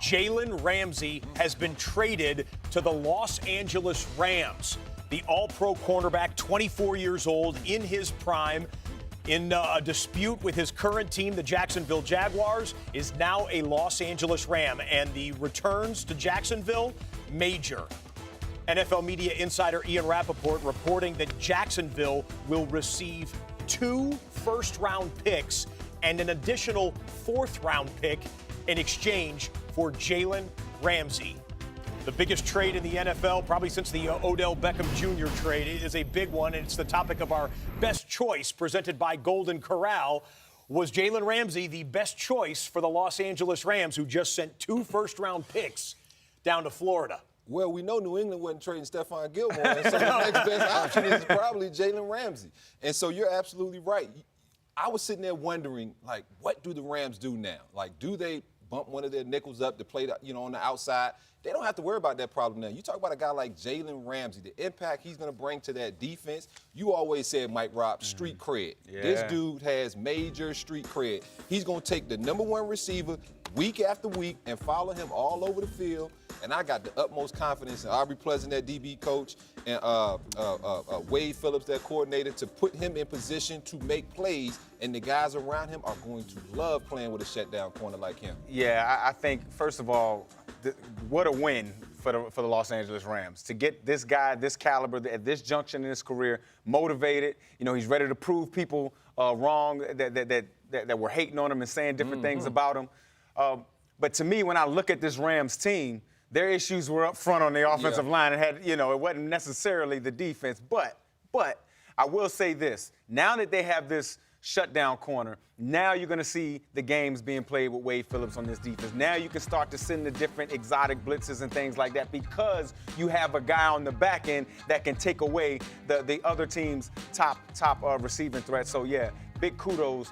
Jalen Ramsey has been traded to the Los Angeles Rams. The all-pro cornerback, 24 years old, in his prime, in a dispute with his current team, the Jacksonville Jaguars, is now a Los Angeles Ram. And the returns to Jacksonville, major. NFL media insider Ian Rapoport reporting that Jacksonville will receive 2 first-round picks and an additional 4th-round pick in exchange for Jalen Ramsey. The biggest trade in the NFL, probably since the Odell Beckham Jr. trade. It is a big one, and it's the topic of our best choice presented by Golden Corral. Was Jalen Ramsey the best choice for the Los Angeles Rams, who just sent 2 first-round picks down to Florida? Well, we know New England wasn't trading Stephon Gilmore, and so the next best option is probably Jalen Ramsey. And so you're absolutely right. I was sitting there wondering, like, what do the Rams do now? Like, do they bump one of their nickels up to play, on the outside? They don't have to worry about that problem now. You talk about a guy like Jalen Ramsey, the impact he's going to bring to that defense. You always said, Mike Rob, street cred. Yeah. This dude has major street cred. He's going to take the #1 receiver week after week and follow him all over the field. And I got the utmost confidence in Aubrey Pleasant, that DB coach, and Wade Phillips, that coordinator, to put him in position to make plays. And the guys around him are going to love playing with a shutdown corner like him. Yeah, I think, first of all, what a win for the Los Angeles Rams. To get this guy, this caliber, at this junction in his career, motivated. He's ready to prove people wrong, that were hating on him and saying different things about him. But to me, when I look at this Rams team, their issues were up front on the offensive line. It had, it wasn't necessarily the defense. But I will say this. Now that they have this shutdown corner, now you're going to see the games being played with Wade Phillips on this defense. Now you can start to send the different exotic blitzes and things like that because you have a guy on the back end that can take away the other team's top receiving threat. So, yeah, big kudos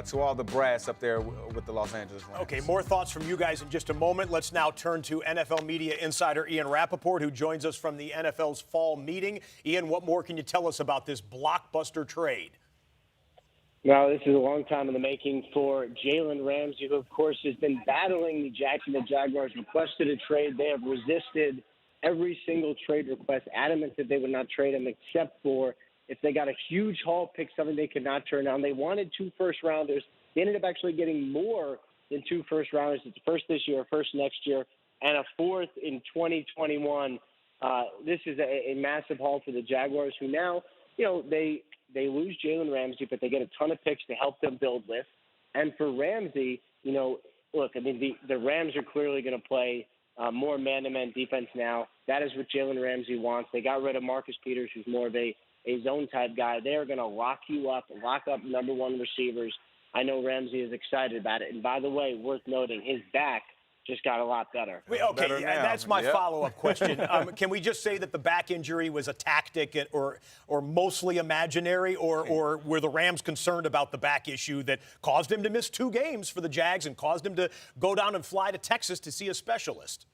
to all the brass up there with the Los Angeles Rams. Okay, more thoughts from you guys in just a moment. Let's now turn to NFL media insider Ian Rapoport, who joins us from the NFL's fall meeting. Ian, what more can you tell us about this blockbuster trade? Well, this is a long time in the making for Jalen Ramsey, who, of course, has been battling the Jacksonville Jaguars, requested a trade. They have resisted every single trade request, adamant that they would not trade him except for if they got a huge haul pick, something they could not turn down. They wanted 2 first-rounders. They ended up actually getting more than 2 first-rounders. It's a first this year, a first next year, and a 4th in 2021. This is a massive haul for the Jaguars, who now, they lose Jalen Ramsey, but they get a ton of picks to help them build with. And for Ramsey, look, I mean, the Rams are clearly going to play more man-to-man defense now. That is what Jalen Ramsey wants. They got rid of Marcus Peters, who's more of a zone-type guy. They are going to lock you up, lock up #1 receivers. I know Ramsey is excited about it. And by the way, worth noting, his back just got a lot better. Okay, that's my follow-up question. Can we just say that the back injury was a tactic or mostly imaginary, or were the Rams concerned about the back issue that caused him to miss 2 games for the Jags and caused him to go down and fly to Texas to see a specialist?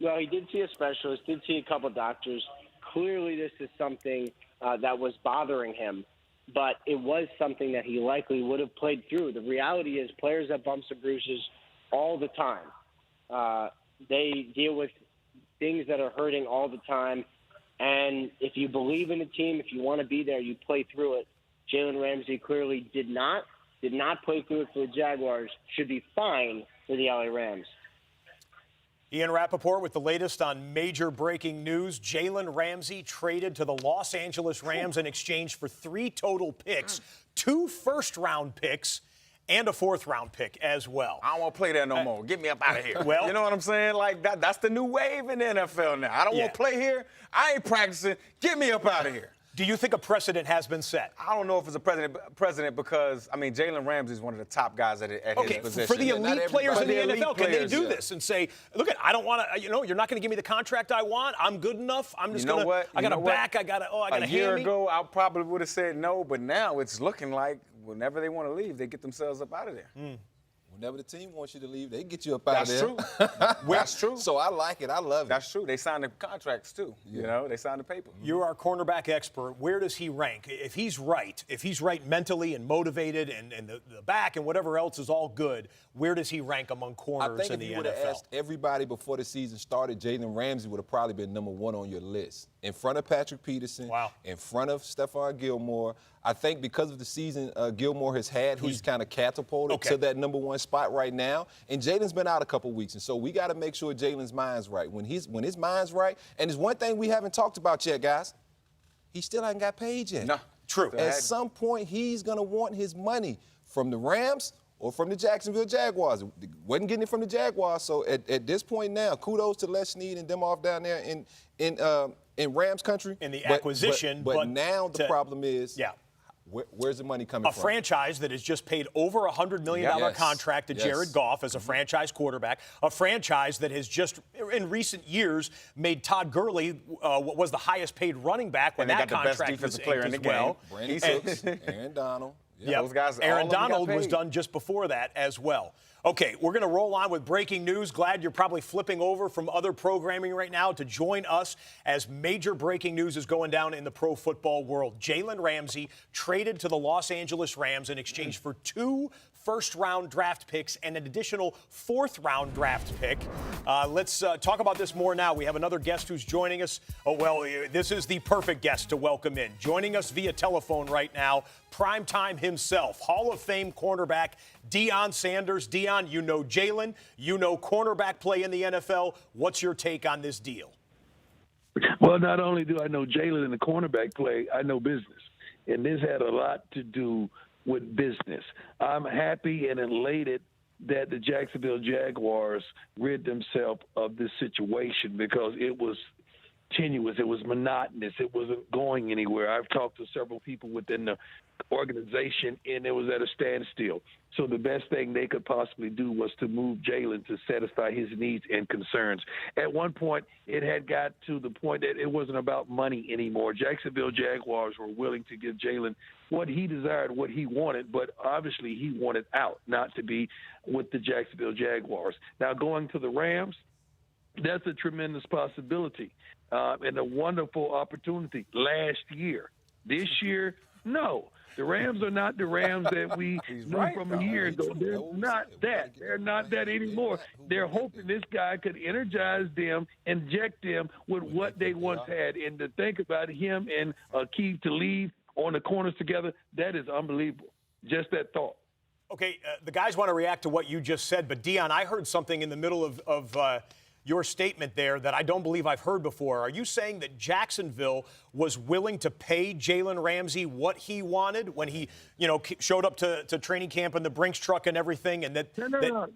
Well, he did see a specialist, did see a couple doctors. Clearly this is something that was bothering him, but it was something that he likely would have played through. The reality is players have bumps and bruises all the time. They deal with things that are hurting all the time. And if you believe in the team, if you want to be there, you play through it. Jalen Ramsey clearly did not play through it for the Jaguars. Should be fine for the LA Rams. Ian Rapoport with the latest on major breaking news. Jalen Ramsey traded to the Los Angeles Rams in exchange for 3 total picks, 2 first-round picks, and a 4th-round pick as well. I don't want to play that no more. Get me up out of here. Well, you know what I'm saying? Like, that's the new wave in the NFL now. I don't want to play here. I ain't practicing. Get me up out of here. Do you think a precedent has been set? I don't know if it's a precedent because, Jalen Ramsey is one of the top guys at his position. For the elite players in the NFL, can they do yeah. this and say, look, I don't want to, you're not going to give me the contract I want. I'm good enough. I'm just going to, I got a back. I got a hand. A year ago, I probably would have said no, but now it's looking like whenever they want to leave, they get themselves up out of there. Whenever the team wants you to leave, they get you up out of there. That's true. That's true. So I like it. I love it. That's true. They signed the contracts too. You know, they signed the paper. You're our cornerback expert. Where does he rank? If he's right mentally and motivated and the back and whatever else is all good, where does he rank among corners in the NFL? I think if you would have asked everybody before the season started, Jalen Ramsey would have probably been number one on your list. In front of Patrick Peterson, in front of Stephon Gilmore. I think because of the season Gilmore has had, he's kind of catapulted to that number one spot right now. And Jalen's been out a couple weeks, and so we got to make sure Jalen's mind's right. When his mind's right, and there's one thing we haven't talked about yet, guys, he still hasn't got paid yet. No, true. At some point, he's going to want his money from the Rams or from the Jacksonville Jaguars. Wasn't getting it from the Jaguars, so at this point now, kudos to Les Snead and them off down there in Rams country. In the acquisition. But now the problem is, where's the money coming from? A franchise that has just paid over a $100 million contract to Jared Goff as a franchise quarterback. A franchise that has just, in recent years, made Todd Gurley what was the highest paid running back when that contract was inked as well. Brandon Cooks, Aaron Donald. Yeah, those guys. Aaron Donald was done just before that as well. Okay, we're going to roll on with breaking news. Glad you're probably flipping over from other programming right now to join us as major breaking news is going down in the pro football world. Jalen Ramsey traded to the Los Angeles Rams in exchange for 2 first-round draft picks and an additional 4th-round draft pick. Let's talk about this more now. We have another guest who's joining us. Oh, well, this is the perfect guest to welcome in. Joining us via telephone right now, primetime himself, Hall of Fame cornerback Deion Sanders. Deion, you know Jalen. You know cornerback play in the NFL. What's your take on this deal? Well, not only do I know Jalen in the cornerback play, I know business. And this had a lot to do with business. I'm happy and elated that the Jacksonville Jaguars rid themselves of this situation because it was tenuous, it was monotonous, it wasn't going anywhere. I've talked to several people within the organization, and it was at a standstill. So the best thing they could possibly do was to move Jalen to satisfy his needs and concerns. At one point, it had got to the point that it wasn't about money anymore. Jacksonville Jaguars were willing to give Jalen what he desired, what he wanted, but obviously he wanted out, not to be with the Jacksonville Jaguars. Now, going to the Rams, that's a tremendous possibility and a wonderful opportunity last year. This year, no. The Rams are not the Rams that we knew from a year ago. They're not that. They're not that anymore. They're hoping this guy could energize them, inject them with what they once had. And to think about him and Keith to leave on the corners together, that is unbelievable. Just that thought. Okay, the guys want to react to what you just said, but Deion, I heard something in the middle of your statement there that I don't believe I've heard before. Are you saying that Jacksonville was willing to pay Jalen Ramsey what he wanted when he, showed up to training camp in the Brinks truck and everything? And that, No.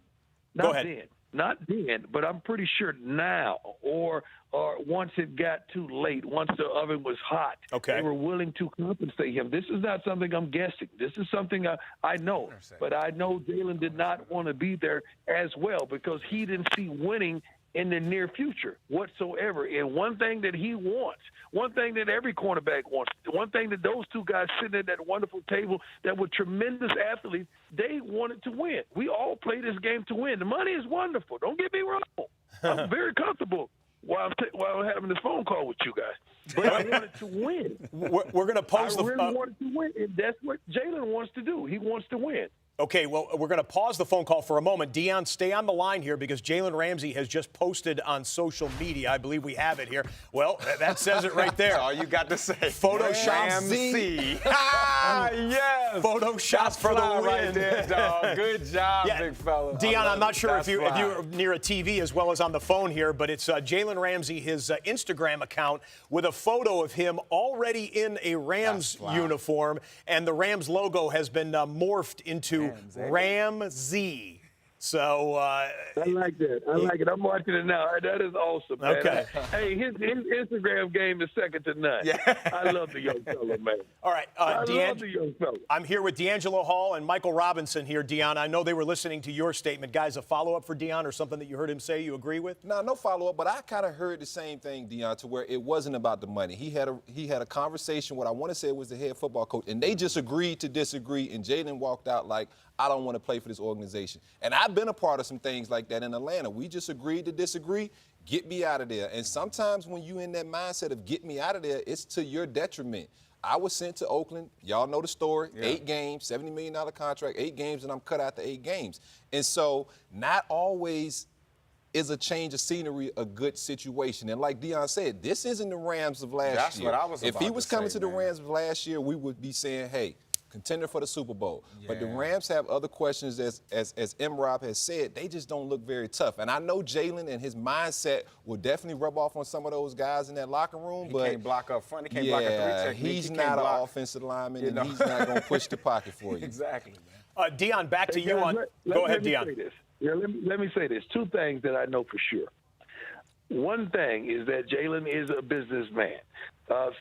Go ahead. Then. Not then, but I'm pretty sure now or once it got too late, once the oven was hot, they were willing to compensate him. This is not something I'm guessing. This is something I know. But I know Jalen did not want to be there as well because he didn't see winning in the near future whatsoever. And one thing that he wants, one thing that every cornerback wants, one thing that those two guys sitting at that wonderful table that were tremendous athletes, they wanted to win. We all play this game to win. The money is wonderful. Don't get me wrong. I'm very comfortable while I'm having this phone call with you guys. But I wanted to win. We're going to pose I really wanted to win, and that's what Jalen wants to do. He wants to win. Okay, well, we're going to pause the phone call for a moment. Deion, stay on the line here because Jalen Ramsey has just posted on social media. I believe we have it here. Well, that says it right there. That's all you got to say. Photoshop Ramsey. Yes. Photoshop for the win. Right there, dog. Good job, big fella. Deion, I'm not sure if you're near a TV as well as on the phone here, but it's Jalen Ramsey, his Instagram account, with a photo of him already in a Rams uniform, and the Rams logo has been morphed into Ramsey. So I like that. I like it. I'm watching it now. That is awesome, man. Okay. Hey, his Instagram game is second to none. Yeah. I love the young fellow, man. All right, I love the young fellow. I'm here with D'Angelo Hall and Michael Robinson here, Deion. I know they were listening to your statement. Guys, a follow-up for Deion or something that you heard him say you agree with? No follow-up, but I kind of heard the same thing, Deion, to where it wasn't about the money. He had a conversation with, I want to say it was the head football coach, and they just agreed to disagree, and Jalen walked out like, I don't want to play for this organization. And I've been a part of some things like that in Atlanta. We just agreed to disagree. Get me out of there. And sometimes when you in that mindset of get me out of there, it's to your detriment. I was sent to Oakland. Y'all know the story. Yeah. 8 games, $70 million contract, 8 games, and I'm cut after 8 games. And so not always is a change of scenery a good situation. And like Deion said, this isn't the Rams of last year. That's what I was If about he was to coming say, to the man. Rams of last year, we would be saying, hey, contender for the Super Bowl. Yeah. But the Rams have other questions, as M-Rob has said, they just don't look very tough. And I know Jalen and his mindset will definitely rub off on some of those guys in that locker room. He but can't block up front. He can't block a 3 technique. He's He not can't an block. offensive lineman, You know. and he's not going to push the pocket for you. Exactly, man. Deion, back to Hey, you guys, on. Go ahead, Deion. Let me say this. 2 things that I know for sure. One thing is that Jalen is a businessman.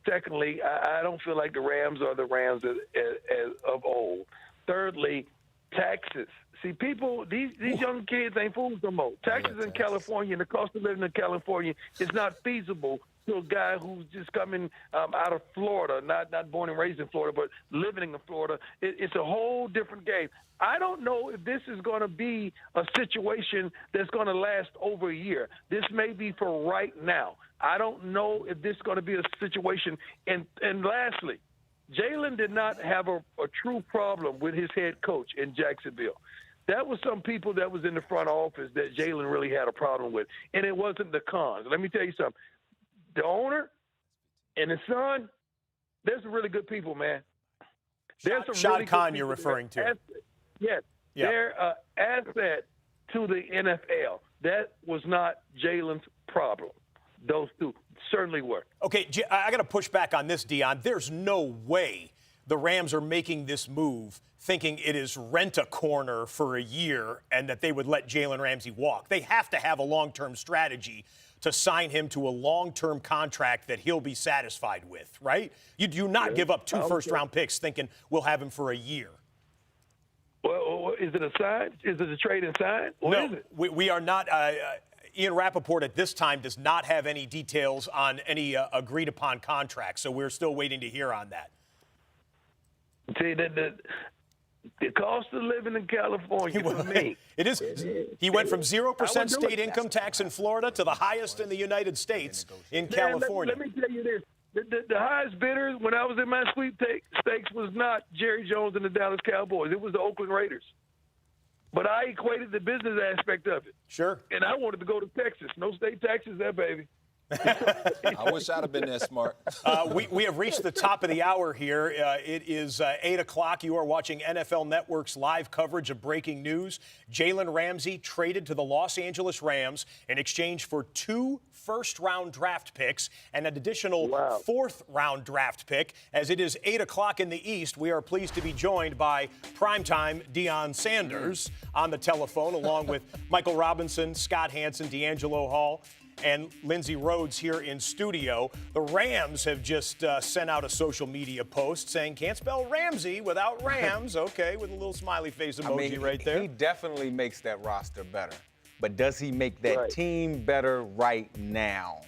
Secondly, I don't feel like the Rams are the Rams as of old. Thirdly, taxes. See, people, these young kids ain't fools no more. Taxes in California and the cost of living in California is not feasible to a guy who's just coming out of Florida, not born and raised in Florida, but living in Florida. It's a whole different game. I don't know if this is going to be a situation that's going to last over a year. This may be for right now. I don't know if this is going to be a situation. And lastly, Jalen did not have a true problem with his head coach in Jacksonville. That was some people that was in the front office that Jalen really had a problem with, and it wasn't the Khans. Let me tell you something. The owner and his son, they're some really good people, man. There's some Shad really Khan good you're people referring to. Yes, Yeah. they're an asset to the NFL. That was not Jalen's problem. Those 2 certainly were. Okay, I got to push back on this, Deion. There's no way the Rams are making this move thinking it is rent a corner for a year and that they would let Jalen Ramsey walk. They have to have a long-term strategy to sign him to a long-term contract that he'll be satisfied with, right? You do not give up 2 first-round picks thinking we'll have him for a year. Well, is it a sign? Is it a trade and sign? What is it? We are not. Ian Rapoport at this time does not have any details on any agreed-upon contract, so we're still waiting to hear on that. See, the cost of living in California for me. It is. He went from 0% state income tax in Florida to the highest in the United States in California. Let me tell you this. The highest bidder when I was in my sweepstakes was not Jerry Jones and the Dallas Cowboys. It was the Oakland Raiders. But I equated the business aspect of it. Sure. And I wanted to go to Texas. No state taxes there, baby. I wish I'd have been that smart. We have reached the top of the hour here. It is 8 o'clock. You are watching NFL Network's live coverage of breaking news. Jalen Ramsey traded to the Los Angeles Rams in exchange for 2 first-round draft picks and an additional 4th-round draft pick. As it is 8 o'clock in the East, we are pleased to be joined by primetime Deion Sanders on the telephone, along with Michael Robinson, Scott Hansen, D'Angelo Hall, and Lindsey Rhodes here in studio. The Rams have just sent out a social media post saying, can't spell Ramsey without Rams. Okay, with a little smiley face emoji right there. He definitely makes that roster better. But does he make that team better right now?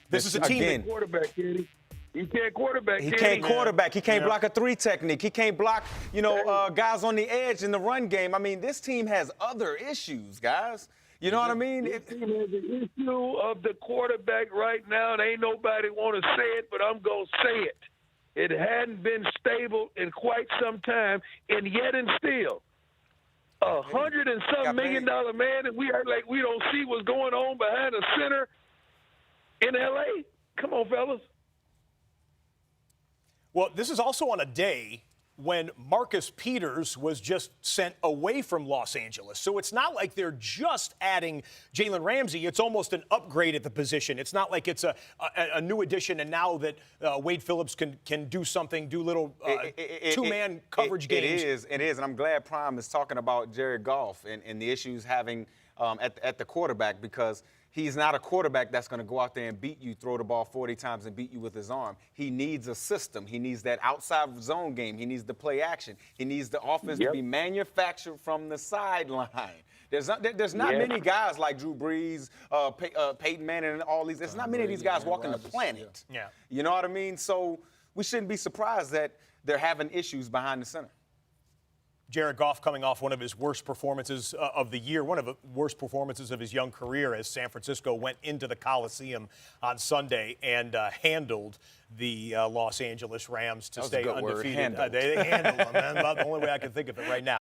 This is a team. Again, Quarterback, Kenny. He can't quarterback. He can't quarterback. He can't block a 3 technique. He can't block, guys on the edge in the run game. I mean, this team has other issues, guys. You know what I mean? This team has an issue of the quarterback right now, and ain't nobody want to say it, but I'm going to say it. It hadn't been stable in quite some time, and yet and still, $100 and some million man, and we are like we don't see what's going on behind the center in L.A. Come on, fellas. Well, this is also on a day when Marcus Peters was just sent away from Los Angeles. So it's not like they're just adding Jalen Ramsey. It's almost an upgrade at the position. It's not like it's a new addition, and now that Wade Phillips can do something, do little two-man coverage games. It is, and I'm glad Prime is talking about Jared Goff and the issues having at the quarterback, because he's not a quarterback that's going to go out there and beat you, throw the ball 40 times and beat you with his arm. He needs a system. He needs that outside zone game. He needs the play action. He needs the offense to be manufactured from the sideline. There's not many guys like Drew Brees, Peyton Manning, and all these. There's not many of these guys walking the planet. Yeah. You know what I mean? So we shouldn't be surprised that they're having issues behind the center. Jared Goff coming off one of his worst performances of the year, one of the worst performances of his young career, as San Francisco went into the Coliseum on Sunday and handled the Los Angeles Rams to stay undefeated. They handled them, man. About the only way I can think of it right now.